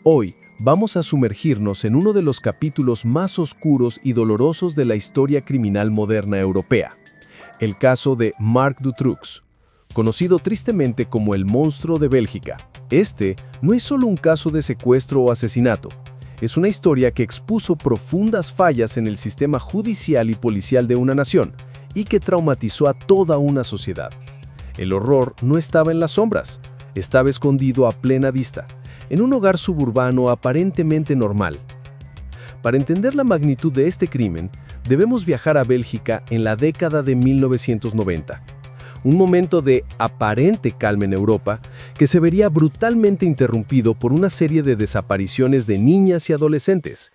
Hoy vamos a sumergirnos en uno de los capítulos más oscuros y dolorosos de la historia criminal moderna europea, el caso de Marc Dutroux, conocido tristemente como el monstruo de Bélgica. Este no es solo un caso de secuestro o asesinato, es una historia que expuso profundas fallas en el sistema judicial y policial de una nación y que traumatizó a toda una sociedad. El horror no estaba en las sombras, estaba escondido a plena vista, en un hogar suburbano aparentemente normal. Para entender la magnitud de este crimen, debemos viajar a Bélgica en la década de 1990. Un momento de aparente calma en Europa que se vería brutalmente interrumpido por una serie de desapariciones de niñas y adolescentes.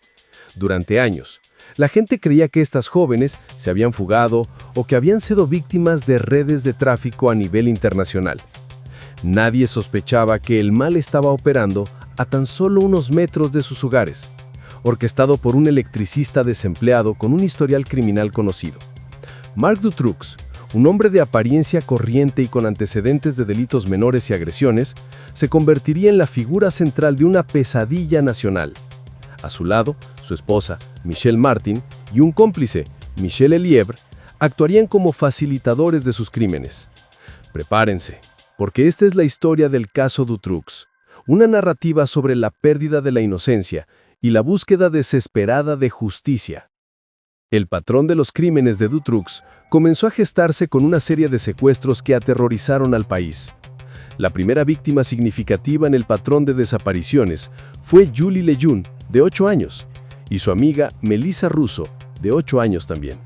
Durante años, la gente creía que estas jóvenes se habían fugado o que habían sido víctimas de redes de tráfico a nivel internacional. Nadie sospechaba que el mal estaba operando a tan solo unos metros de sus hogares, orquestado por un electricista desempleado con un historial criminal conocido. Marc Dutroux, un hombre de apariencia corriente y con antecedentes de delitos menores y agresiones, se convertiría en la figura central de una pesadilla nacional. A su lado, su esposa, Michelle Martin, y un cómplice, Michel Elièvre, actuarían como facilitadores de sus crímenes. Prepárense, porque esta es la historia del caso Dutroux, una narrativa sobre la pérdida de la inocencia y la búsqueda desesperada de justicia. El patrón de los crímenes de Dutroux comenzó a gestarse con una serie de secuestros que aterrorizaron al país. La primera víctima significativa en el patrón de desapariciones fue Julie Lejeune, de 8 años, y su amiga Melissa Russo, de 8 años también.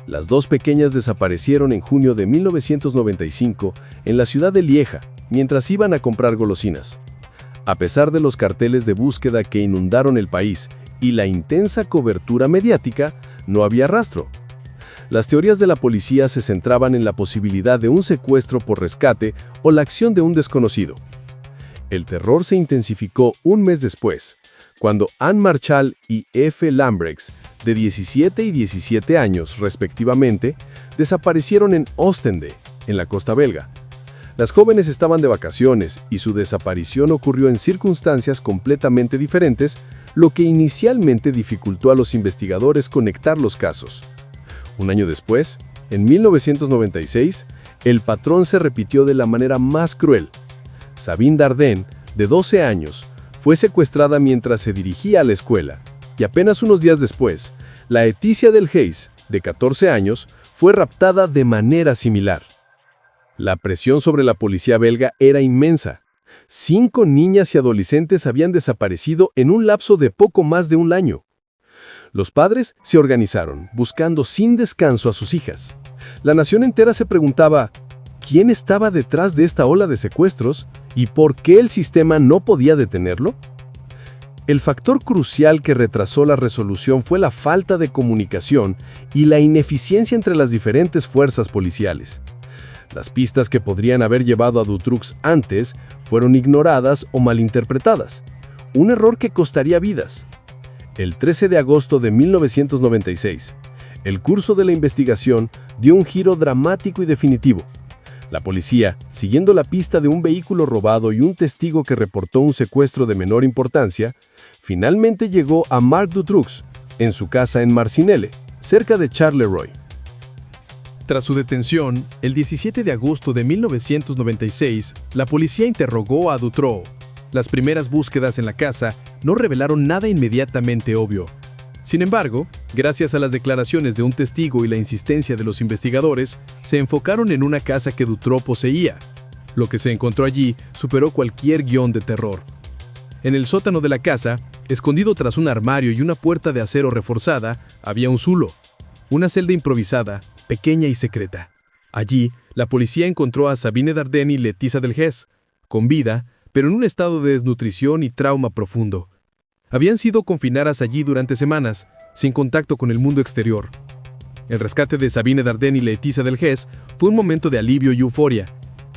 Las dos pequeñas desaparecieron en junio de 1995 en la ciudad de Lieja, mientras iban a comprar golosinas. A pesar de los carteles de búsqueda que inundaron el país y la intensa cobertura mediática, no había rastro. Las teorías de la policía se centraban en la posibilidad de un secuestro por rescate o la acción de un desconocido. El terror se intensificó un mes después, cuando Anne Marchal y F. Lambrechts, de 17 y 17 años respectivamente, desaparecieron en Ostende, en la costa belga. Las jóvenes estaban de vacaciones y su desaparición ocurrió en circunstancias completamente diferentes, lo que inicialmente dificultó a los investigadores conectar los casos. Un año después, en 1996, el patrón se repitió de la manera más cruel. Sabine Dardenne, de 12 años, fue secuestrada mientras se dirigía a la escuela, y apenas unos días después, la Laetitia Delhaize, de 14 años, fue raptada de manera similar. La presión sobre la policía belga era inmensa. 5 niñas y adolescentes habían desaparecido en un lapso de poco más de un año. Los padres se organizaron, buscando sin descanso a sus hijas. La nación entera se preguntaba, ¿quién estaba detrás de esta ola de secuestros y por qué el sistema no podía detenerlo? El factor crucial que retrasó la resolución fue la falta de comunicación y la ineficiencia entre las diferentes fuerzas policiales. Las pistas que podrían haber llevado a Dutroux antes fueron ignoradas o malinterpretadas, un error que costaría vidas. El 13 de agosto de 1996, el curso de la investigación dio un giro dramático y definitivo. La policía, siguiendo la pista de un vehículo robado y un testigo que reportó un secuestro de menor importancia, finalmente llegó a Marc Dutroux en su casa en Marcinelle, cerca de Charleroi. Tras su detención, el 17 de agosto de 1996, la policía interrogó a Dutroux. Las primeras búsquedas en la casa no revelaron nada inmediatamente obvio. Sin embargo, gracias a las declaraciones de un testigo y la insistencia de los investigadores, se enfocaron en una casa que Dutroux poseía. Lo que se encontró allí superó cualquier guión de terror. En el sótano de la casa, escondido tras un armario y una puerta de acero reforzada, había un zulo, una celda improvisada, pequeña y secreta. Allí, la policía encontró a Sabine Dardenne y Laetitia Delhaize, con vida, pero en un estado de desnutrición y trauma profundo. Habían sido confinadas allí durante semanas, sin contacto con el mundo exterior. El rescate de Sabine Dardenne y Laetitia Delhaize fue un momento de alivio y euforia,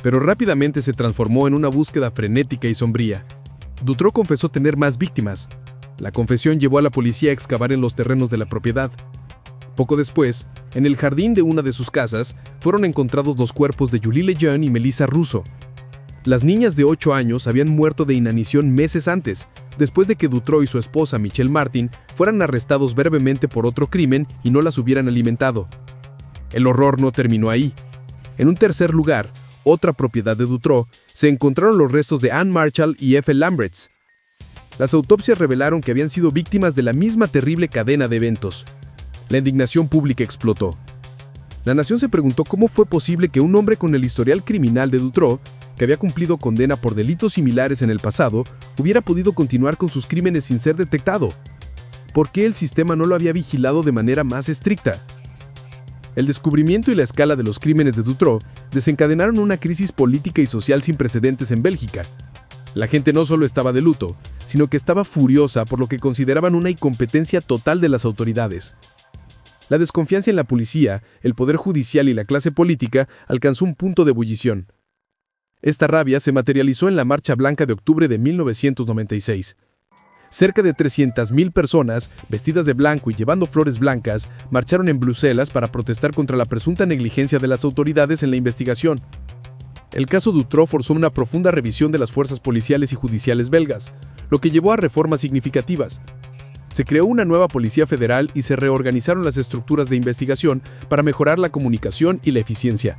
pero rápidamente se transformó en una búsqueda frenética y sombría. Dutroux confesó tener más víctimas. La confesión llevó a la policía a excavar en los terrenos de la propiedad. Poco después, en el jardín de una de sus casas, fueron encontrados los cuerpos de Julie Lejeune y Melissa Russo. Las niñas de 8 años habían muerto de inanición meses antes, después de que Dutroux y su esposa Michelle Martin fueran arrestados brevemente por otro crimen y no las hubieran alimentado. El horror no terminó ahí. En un tercer lugar, otra propiedad de Dutroux, se encontraron los restos de Anne Marshall y F. Lamberts. Las autopsias revelaron que habían sido víctimas de la misma terrible cadena de eventos. La indignación pública explotó. La nación se preguntó cómo fue posible que un hombre con el historial criminal de Dutroux, que había cumplido condena por delitos similares en el pasado, hubiera podido continuar con sus crímenes sin ser detectado. ¿Por qué el sistema no lo había vigilado de manera más estricta? El descubrimiento y la escala de los crímenes de Dutroux desencadenaron una crisis política y social sin precedentes en Bélgica. La gente no solo estaba de luto, sino que estaba furiosa por lo que consideraban una incompetencia total de las autoridades. La desconfianza en la policía, el poder judicial y la clase política alcanzó un punto de ebullición. Esta rabia se materializó en la Marcha Blanca de octubre de 1996. Cerca de 300.000 personas, vestidas de blanco y llevando flores blancas, marcharon en Bruselas para protestar contra la presunta negligencia de las autoridades en la investigación. El caso Dutroux forzó una profunda revisión de las fuerzas policiales y judiciales belgas, lo que llevó a reformas significativas. Se creó una nueva policía federal y se reorganizaron las estructuras de investigación para mejorar la comunicación y la eficiencia.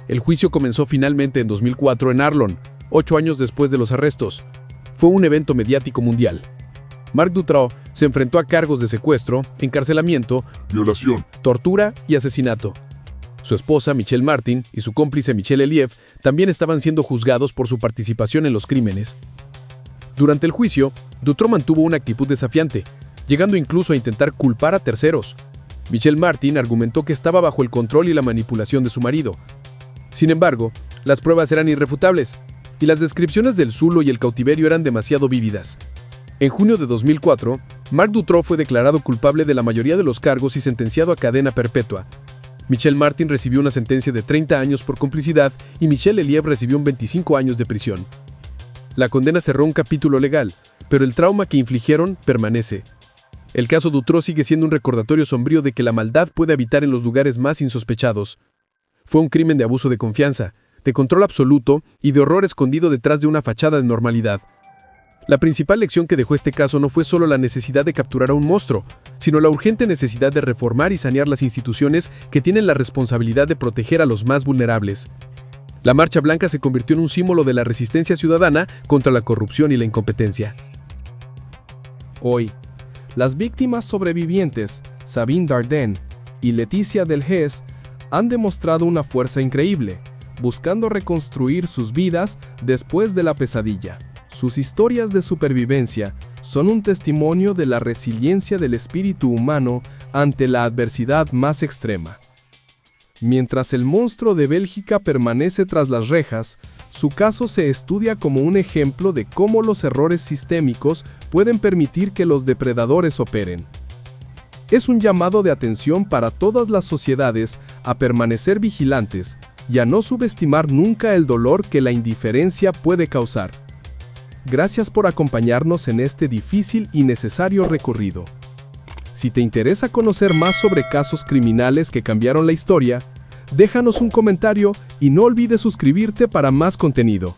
El juicio comenzó finalmente en 2004 en Arlon, 8 años después de los arrestos. Fue un evento mediático mundial. Marc Dutroux se enfrentó a cargos de secuestro, encarcelamiento, violación, tortura y asesinato. Su esposa, Michelle Martin, y su cómplice, Michel Elieff, también estaban siendo juzgados por su participación en los crímenes. Durante el juicio, Dutroux mantuvo una actitud desafiante, llegando incluso a intentar culpar a terceros. Michelle Martin argumentó que estaba bajo el control y la manipulación de su marido. Sin embargo, las pruebas eran irrefutables, y las descripciones del zulo y el cautiverio eran demasiado vívidas. En junio de 2004, Marc Dutroux fue declarado culpable de la mayoría de los cargos y sentenciado a cadena perpetua. Michelle Martin recibió una sentencia de 30 años por complicidad y Michel Elieff recibió 25 años de prisión. La condena cerró un capítulo legal, pero el trauma que infligieron permanece. El caso Dutroux sigue siendo un recordatorio sombrío de que la maldad puede habitar en los lugares más insospechados. Fue un crimen de abuso de confianza, de control absoluto y de horror escondido detrás de una fachada de normalidad. La principal lección que dejó este caso no fue solo la necesidad de capturar a un monstruo, sino la urgente necesidad de reformar y sanear las instituciones que tienen la responsabilidad de proteger a los más vulnerables. La Marcha Blanca se convirtió en un símbolo de la resistencia ciudadana contra la corrupción y la incompetencia. Hoy, las víctimas sobrevivientes, Sabine Dardenne y Leticia Delhès, han demostrado una fuerza increíble, buscando reconstruir sus vidas después de la pesadilla. Sus historias de supervivencia son un testimonio de la resiliencia del espíritu humano ante la adversidad más extrema. Mientras el monstruo de Bélgica permanece tras las rejas, su caso se estudia como un ejemplo de cómo los errores sistémicos pueden permitir que los depredadores operen. Es un llamado de atención para todas las sociedades a permanecer vigilantes y a no subestimar nunca el dolor que la indiferencia puede causar. Gracias por acompañarnos en este difícil y necesario recorrido. Si te interesa conocer más sobre casos criminales que cambiaron la historia, déjanos un comentario y no olvides suscribirte para más contenido.